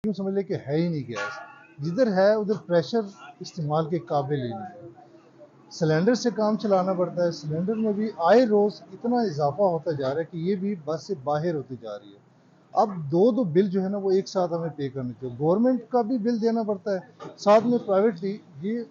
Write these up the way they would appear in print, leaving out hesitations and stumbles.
یوں سمجھ لے کہ ہے ہی نہیں گیس، جدھر ہے ادھر پریشر استعمال کے قابل ہی نہیں ہے. سلنڈر سے کام چلانا پڑتا ہے، سلنڈر میں بھی آئے روز اتنا اضافہ ہوتا جا رہا ہے کہ یہ بھی بس سے باہر ہوتی جا رہی ہے. اب دو بل جو ہے نا وہ ایک ساتھ ہمیں پے کرنے چاہیے. گورنمنٹ کا بھی بل دینا پڑتا ہے، ساتھ میں پرائیویٹلی یہ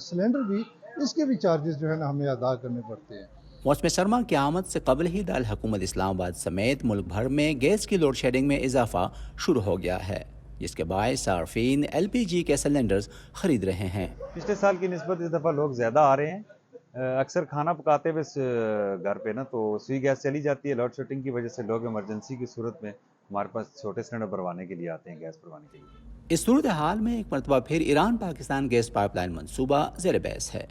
سلنڈر بھی، اس کے بھی چارجز جو ہے نا ہمیں ادا کرنے پڑتے ہیں. موسم سرما کی آمد سے قبل ہی دارالحکومت اسلام آباد سمیت ملک بھر میں گیس کی لوڈ شیڈنگ میں اضافہ شروع ہو گیا ہے، جس کے باعث صارفین LPG کے سلنڈرز خرید رہے ہیں. پچھلے سال کی نسبت اس دفعہ لوگ زیادہ آ رہے ہیں. اکثر کھانا پکاتے ہوئے گھر پہ نا تو سوئی گیس چلی جاتی ہے. لوڈ شیڈنگ کی وجہ سے لوگ ایمرجنسی کی صورت میں ہمارے پاس چھوٹے سلنڈر بھروانے کے لیے آتے ہیں، گیس بھروانے کے لیے. اس صورتحال میں ایک مرتبہ پھر Iran Pakistan gas pipeline منصوبہ زیر بحث ہے.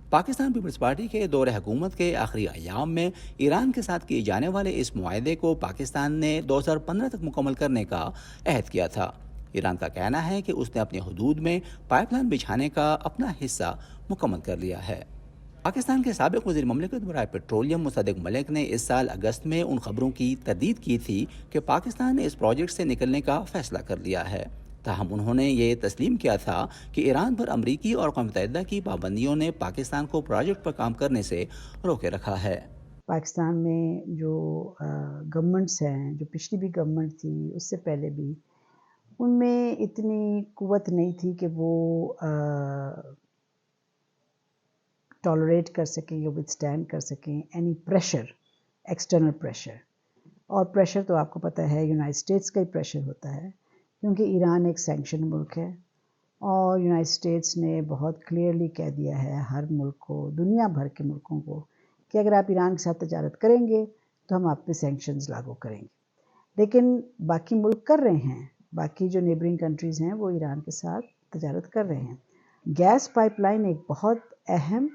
پاکستان پیپلز پارٹی کے دور حکومت کے آخری ایام میں ایران کے ساتھ کیے جانے والے اس معاہدے کو پاکستان نے 2015 تک مکمل کرنے کا عہد کیا تھا. ایران کا کہنا ہے کہ اس نے اپنی حدود میں پائپ لائن بچھانے کا اپنا حصہ مکمل کر لیا ہے. پاکستان کے سابق وزیر مملکت برائے پیٹرولیم مصدق ملک نے اس سال اگست میں ان خبروں کی تردید کی تھی کہ پاکستان نے اس پروجیکٹ سے نکلنے کا فیصلہ کر لیا ہے. تاہم انہوں نے یہ تسلیم کیا تھا کہ ایران پر امریکی اور اقوام متحدہ کی پابندیوں نے پاکستان کو پروجیکٹ پر کام کرنے سے روکے رکھا ہے. پاکستان میں جو گورنمنٹس ہیں، جو پچھلی بھی گورنمنٹ تھی اس سے پہلے بھی، ان میں اتنی قوت نہیں تھی کہ وہ ٹالریٹ کر سکیں یا ود اسٹینڈ کر سکیں اینی پریشر، ایکسٹرنل پریشر. اور پریشر تو آپ کو پتہ ہے یونائٹڈ اسٹیٹس کا ہی پریشر ہوتا ہے، کیونکہ ایران ایک سینکشن ملک ہے اور یونائٹڈ اسٹیٹس نے بہت کلیئرلی کہہ دیا ہے ہر ملک کو، دنیا بھر کے ملکوں کو، کہ اگر آپ ایران کے ساتھ تجارت کریں گے تو ہم آپ پہ سینکشنز لاگو کریں گے. لیکن باقی ملک کر رہے ہیں، باقی جو نیبرنگ کنٹریز ہیں وہ ایران کے ساتھ تجارت کر رہے ہیں. گیس پائپ لائن ایک بہت اہم،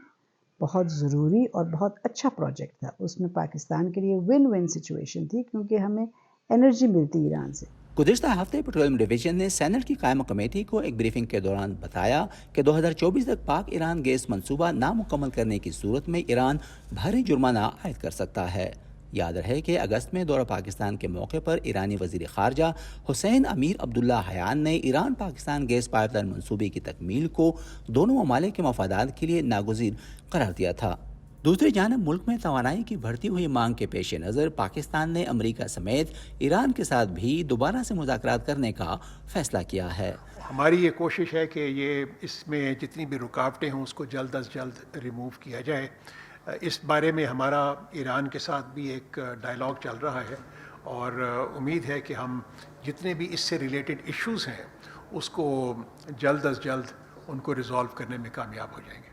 بہت ضروری اور بہت اچھا پروجیکٹ تھا. اس میں پاکستان کے لیے ون ون سچویشن تھی، کیونکہ ہمیں انرجی ملتی ایران سے. گزشتہ ہفتے پیٹرولیم ڈویژن نے سینٹ کی قائمہ کمیٹی کو ایک بریفنگ کے دوران بتایا کہ 2024 تک پاک ایران گیس منصوبہ نامکمل کرنے کی صورت میں ایران بھاری جرمانہ عائد کر سکتا ہے. یاد رہے کہ اگست میں دورہ پاکستان کے موقع پر ایرانی وزیر خارجہ حسین امیر عبداللہ حیان نے Iran Pakistan gas pipeline منصوبے کی تکمیل کو دونوں ممالک کے مفادات کے لیے ناگزیر قرار دیا تھا. دوسری جانب ملک میں توانائی کی بڑھتی ہوئی مانگ کے پیش نظر پاکستان نے امریکہ سمیت ایران کے ساتھ بھی دوبارہ سے مذاکرات کرنے کا فیصلہ کیا ہے. ہماری یہ کوشش ہے کہ یہ اس میں جتنی بھی رکاوٹیں ہوں اس کو جلد از جلد ریموو کیا جائے. اس بارے میں ہمارا ایران کے ساتھ بھی ایک ڈائلاگ چل رہا ہے اور امید ہے کہ ہم جتنے بھی اس سے ریلیٹڈ ایشوز ہیں اس کو جلد از جلد ان کو ریزالو کرنے میں کامیاب ہو جائیں گے.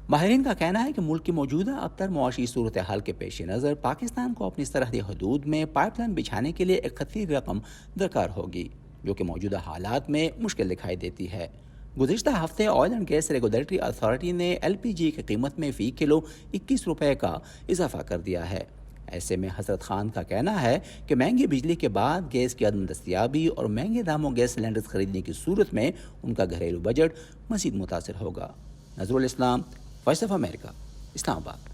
ماہرین کا کہنا ہے کہ ملک کی موجودہ ابتر معاشی صورتحال کے پیش نظر پاکستان کو اپنی سرحدی حدود میں پائپ لائن بچھانے کے لیے ایک خطیر رقم درکار ہوگی، جو کہ موجودہ حالات میں مشکل دکھائی دیتی ہے. گزشتہ ہفتے oil and gas regulatory authority نے LPG کی قیمت میں فی کلو 21 روپے کا اضافہ کر دیا ہے. ایسے میں حضرت خان کا کہنا ہے کہ مہنگی بجلی کے بعد گیس کی عدم دستیابی اور مہنگے داموں گیس سلنڈرز خریدنے کی صورت میں ان کا گھریلو بجٹ مزید متاثر ہوگا. نظر الاسلام، وائس آف امریکہ، اسلام آباد.